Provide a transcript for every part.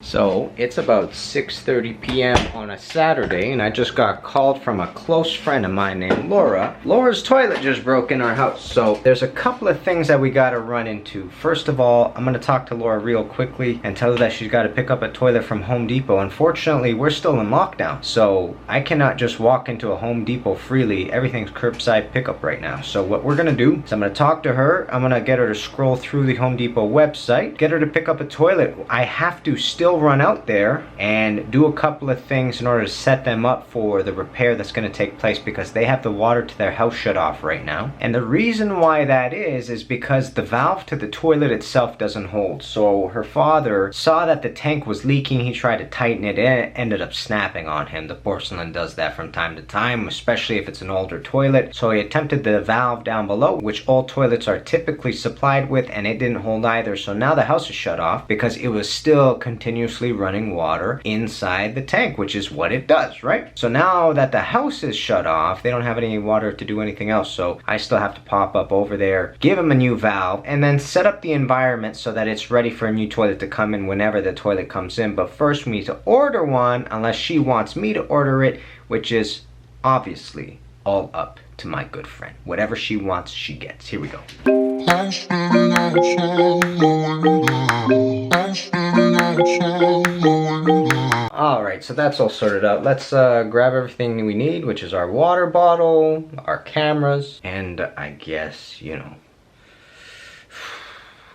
So it's about 6:30 p.m. on a Saturday, and I just got called from a close friend of mine named Laura. Laura's toilet just broke in our house, so there's a couple of things that we gotta run into. First of all, I'm gonna talk to Laura real quickly and tell her that she's gotta pick up a toilet from Home Depot. Unfortunately, we're still in lockdown, so I cannot just walk into a Home Depot freely. Everything's curbside pickup right now. So what we're gonna do is I'm gonna talk to her. I'm gonna get her to scroll through the Home Depot website, get her to pick up a toilet. I have to still run out there and do a couple of things in order to set them up for the repair that's going to take place, because they have the water to their house shut off right now. And the reason why that is because the valve to the toilet itself doesn't hold. So her father saw that the tank was leaking. He tried to tighten it and it ended up snapping on him. The porcelain does that from time to time, especially if it's an older toilet. So he attempted the valve down below, which all toilets are typically supplied with, and it didn't hold either. So now the house is shut off because it was still continuously running water inside the tank, which is what it does, right? So now that the house is shut off, they don't have any water to do anything else. So I still have to pop up over there, give them a new valve, and then set up the environment so that it's ready for a new toilet to come in whenever the toilet comes in. But first we need to order one, unless she wants me to order it, which is obviously all up to my good friend. Whatever she wants, she gets. Here we go. Alright, so that's all sorted out. Let's grab everything we need, which is our water bottle, our cameras, and I guess, you know,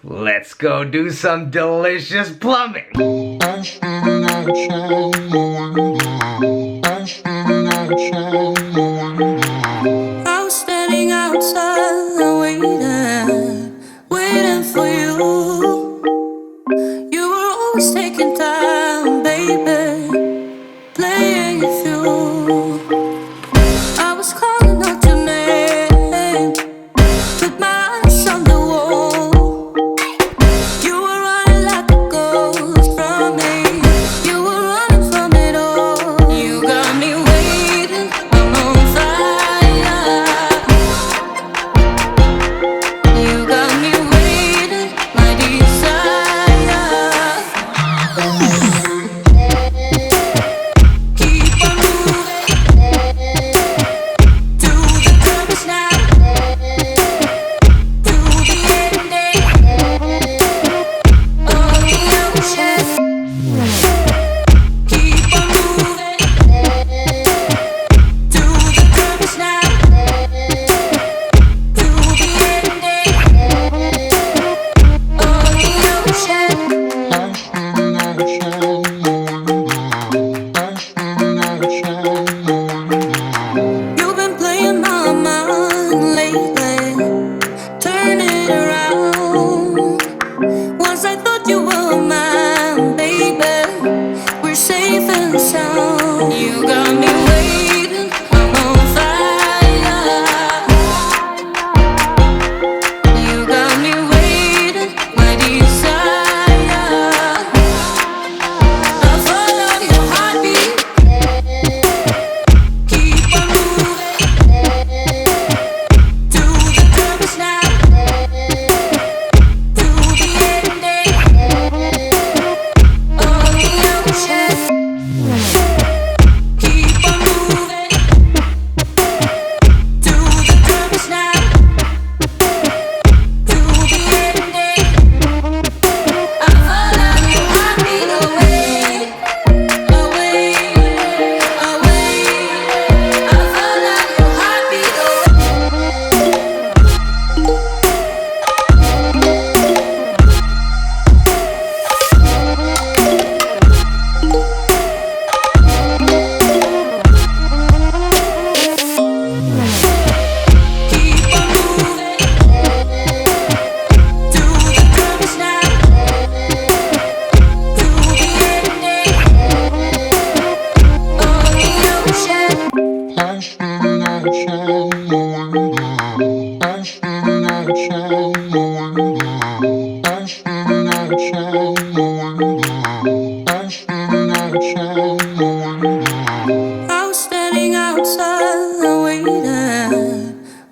let's go do some delicious plumbing. I was standing outside waiting for you. You were always taking time, baby, playing it through. I was calling out your name with my eyes on the wall. You were running like a ghost from me. You were running from it all. You got me waiting, I'm on fire. You got me waiting, my desire. Keep on moving to the purpose now, to the ending of the ocean. Keep on moving to the purpose now, to the ending of the ocean. You've been playing my mind lately, turn it around. Once I thought you were mine, baby, we're safe and sound. You got me waiting, I'm on fire. You got me waiting, my desire. I follow your heartbeat. Keep on moving to the purpose now, to the ending of the ocean. Keep on moving to the purpose now, to the ending. I follow your heartbeat away, away, away. I follow your heartbeat away. Keep on moving to the purpose now, to the ending of the ocean. I was standing outside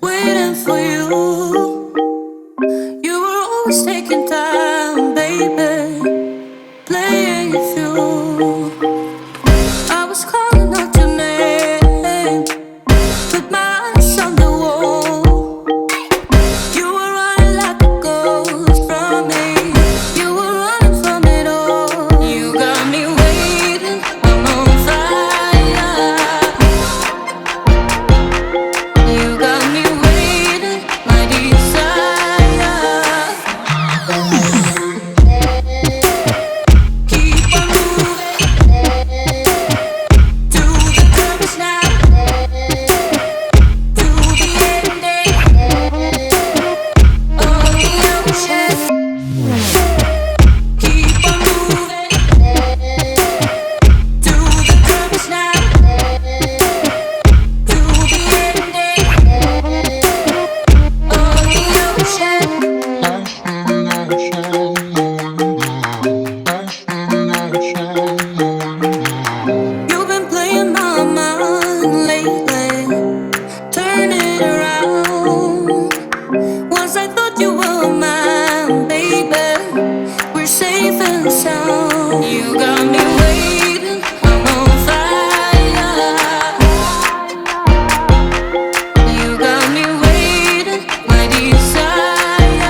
waiting for you. You were always taking time, baby, playing it through. You got me waiting, I'm on fire. You got me waiting, my desire.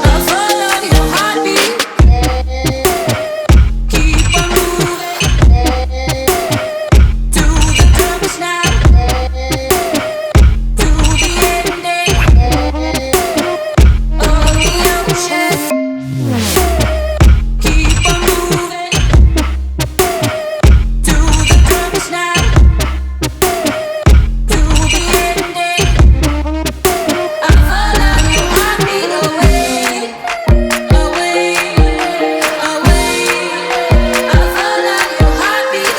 I follow your heartbeat, keep on moving to the purpose now, to the ending of the ocean. Keep on moving to the purpose now, to the ending. I follow your heartbeat away, away, away. I follow your heartbeat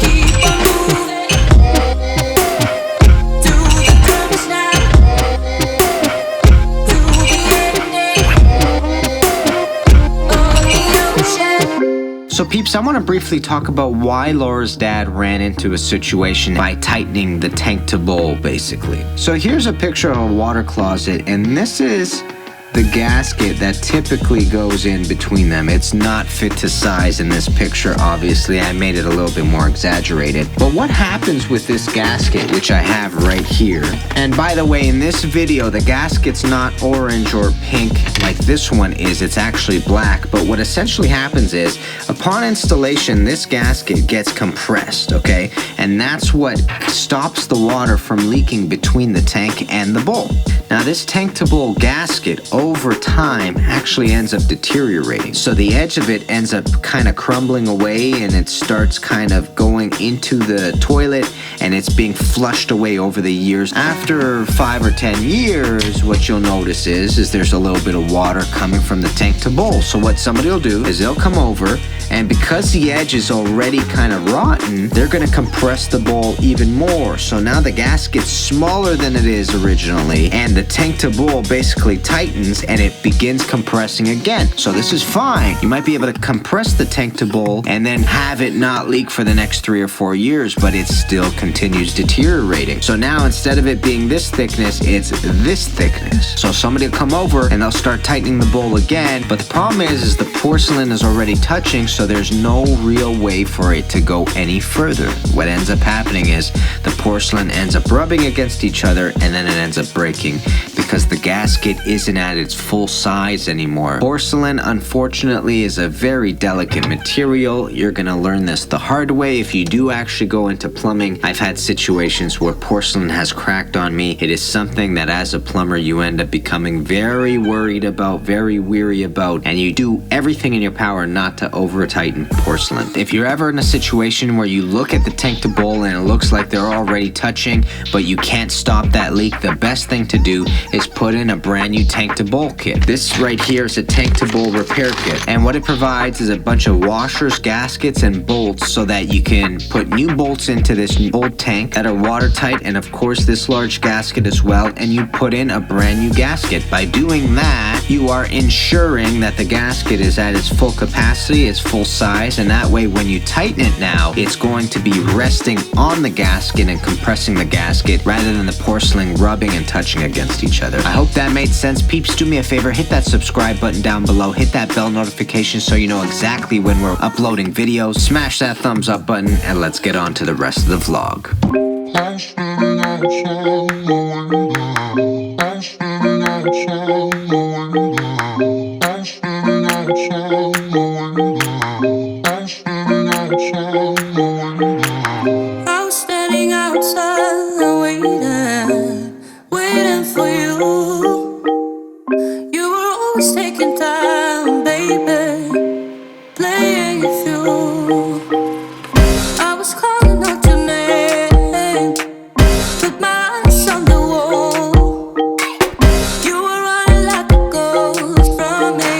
Keep on moving to the purpose now, to the ending of the ocean. So peeps, I want to briefly talk about why Laura's dad ran into a situation by tightening the tank to bowl, basically. So here's a picture of a water closet, and this is the gasket that typically goes in between them. It's not fit to size in this picture, obviously. I made it a little bit more exaggerated. But what happens with this gasket, which I have right here? And by the way, in this video, the gasket's not orange or pink like this one is. It's actually black. But what essentially happens is, upon installation, this gasket gets compressed, okay? And that's what stops the water from leaking between the tank and the bowl. Now, this tank to bowl gasket over time actually ends up deteriorating. So the edge of it ends up kind of crumbling away, and it starts kind of going into the toilet, and it's being flushed away over the years. After 5 or 10 years, what you'll notice is there's a little bit of water coming from the tank to bowl. So what somebody will do is they'll come over, and because the edge is already kind of rotten, they're going to compress the bowl even more. So now the gasket's smaller than it is originally, and the tank to bowl basically tightens and it begins compressing again. So this is fine. You might be able to compress the tank to bowl and then have it not leak for the next 3 or 4 years, but it still continues deteriorating. So now instead of it being this thickness, it's this thickness. So somebody will come over and they'll start tightening the bowl again, but the problem is the porcelain is already touching, so there's no real way for it to go any further. What ends up happening is the porcelain ends up rubbing against each other, and then it ends up breaking because the gasket isn't at its full size anymore. Porcelain, unfortunately, is a very delicate material. You're gonna learn this the hard way if you do actually go into plumbing. I've had situations where porcelain has cracked on me. It is something that as a plumber you end up becoming very worried about, very weary about, and you do everything in your power not to over tighten porcelain. If you're ever in a situation where you look at the tank to bowl and it looks like they're already touching, but you can't stop that leak, the best thing to do is put in a brand new tank to bowl kit. This right here is a tank to bowl repair kit, and what it provides is a bunch of washers, gaskets, and bolts so that you can put new bolts into this old tank that are watertight, and of course this large gasket as well, and you put in a brand new gasket. By doing that, you are ensuring that the gasket is at its full capacity, its full size, and that way when you tighten it now, it's going to be resting on the gasket and compressing the gasket rather than the porcelain rubbing and touching against each other. I hope that made sense. Peeps, do me a favor, hit that subscribe button down below, hit that bell notification so you know exactly when we're uploading videos, smash that thumbs up button, and let's get on to the rest of the vlog. I was standing outside waiting for you. You were always taking time, baby, playing it through. I was calling out your name with my eyes on the wall. You were running like a ghost from me.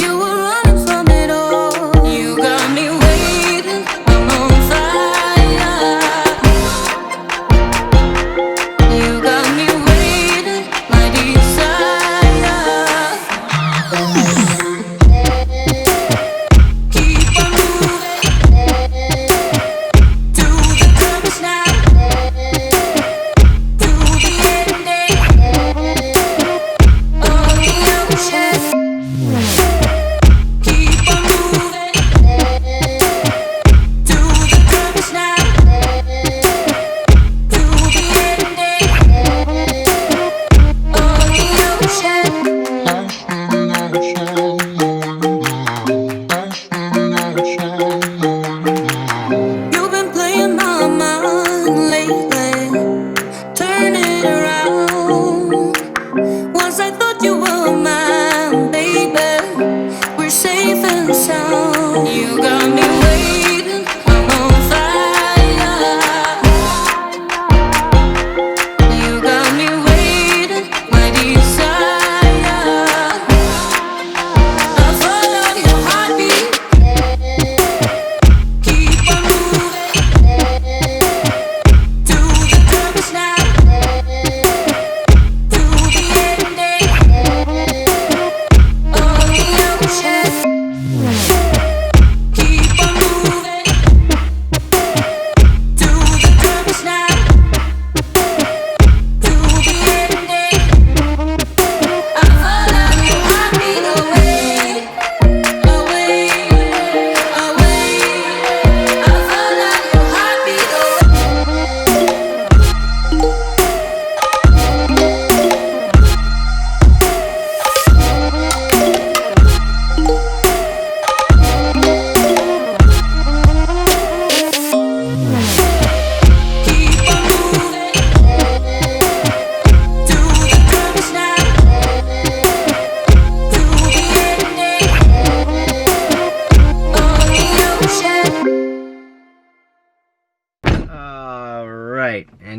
You were running from it all. You got me waiting.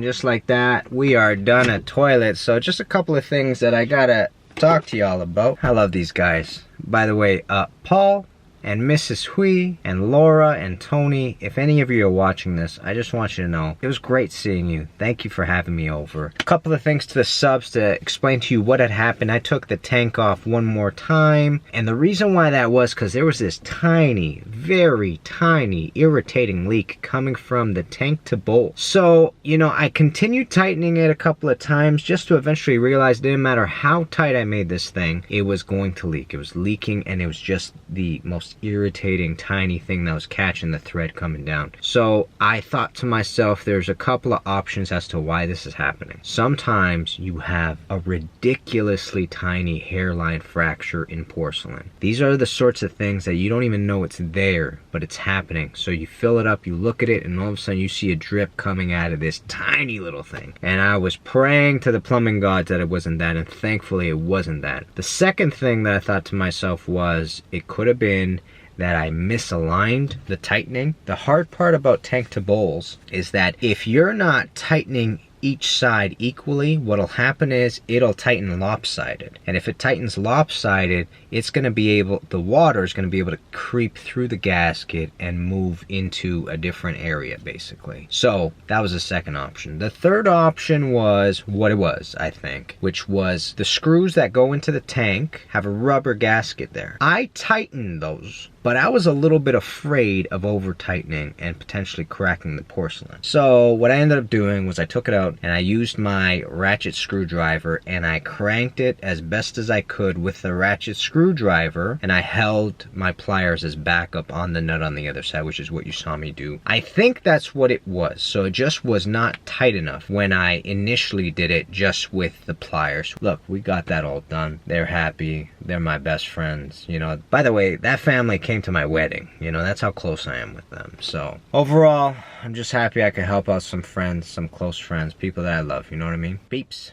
just like that, we are done at toilet. So just a couple of things that I gotta talk to y'all about. I love these guys. By the way, Paul and Mrs. Hui and Laura and Tony, if any of you are watching this, I just want you to know, it was great seeing you. Thank you for having me over. A couple of things to the subs to explain to you what had happened. I took the tank off one more time, and the reason why that was because there was this tiny, very tiny, irritating leak coming from the tank to bolt. So, you know, I continued tightening it a couple of times just to eventually realize it didn't matter how tight I made this thing, it was going to leak. It was leaking, and it was just the most irritating tiny thing that was catching the thread coming down. So I thought to myself, there's a couple of options as to why this is happening. Sometimes you have a ridiculously tiny hairline fracture in porcelain. These are the sorts of things that you don't even know it's there, but it's happening. So you fill it up, you look at it, and all of a sudden you see a drip coming out of this tiny little thing. And I was praying to the plumbing gods that it wasn't that, and thankfully it wasn't that. The second thing that I thought to myself was, it could have been that I misaligned the tightening. The hard part about tank to bowls is that if you're not tightening each side equally, what'll happen is it'll tighten lopsided. And if it tightens lopsided, it's going to be able, the water is going to be able to creep through the gasket and move into a different area, basically. So that was the second option. The third option was what it was, I think, which was the screws that go into the tank have a rubber gasket there. I tightened those, but I was a little bit afraid of over tightening and potentially cracking the porcelain. So what I ended up doing was I took it out and I used my ratchet screwdriver and I cranked it as best as I could with the ratchet screwdriver, and I held my pliers as backup on the nut on the other side, which is what you saw me do. I think that's what it was. So it just was not tight enough when I initially did it just with the pliers. Look, we got that all done. They're happy. They're my best friends. You know, by the way, that family came to my wedding. You know, that's how close I am with them. So overall, I'm just happy I could help out some friends, some close friends, people that I love, you know what I mean? Peeps,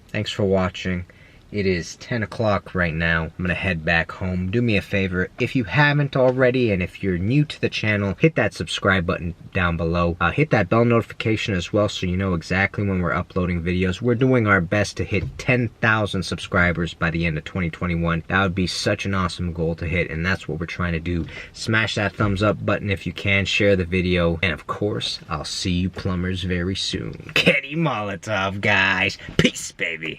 thanks for watching. It is 10 o'clock right now. I'm gonna head back home. Do me a favor, if you haven't already, and if you're new to the channel, hit that subscribe button down below. Hit that bell notification as well so you know exactly when we're uploading videos. We're doing our best to hit 10,000 subscribers by the end of 2021. That would be such an awesome goal to hit, and that's what we're trying to do. Smash that thumbs up button if you can, share the video, and of course, I'll see you plumbers very soon. Kenny Molotov, guys. Peace, baby.